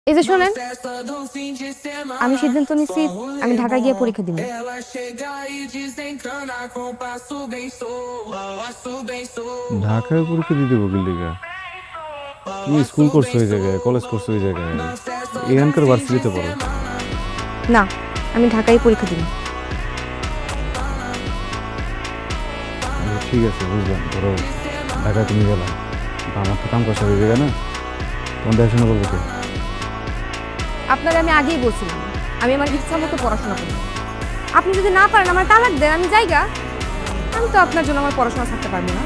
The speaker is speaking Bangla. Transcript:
এই যে শোনেন, আমি সিদ্ধান্ত নিচ্ছি আমি ঢাকায় গিয়ে পরীক্ষা দিব। ঢাকায় পরীক্ষা দিতে বকিল লিগা? তুমি স্কুল করছো ওই জায়গায়, কলেজ করছো ওই জায়গায়, এখানকার ভার্সিটিতে পড়ো। না, আমি ঢাকায় পরীক্ষা দিব। আচ্ছা, ঠিক আছে, বুঝলাম। ধরো ঢাকায় তুমি গেলাম, তা আমার তো কাম কষা হয়ে যাবে না? তোমার দেখাশোনা করবো কে? আপনাকে আমি আগেই বলছিলাম আমি আমার ইচ্ছা মতো পড়াশোনা করব। আপনি যদি না পারেন আমার তালাক দেন, আমি যাইগা। আমি তো আপনার জন্য আমার পড়াশোনা ছাড়তে পারবো না।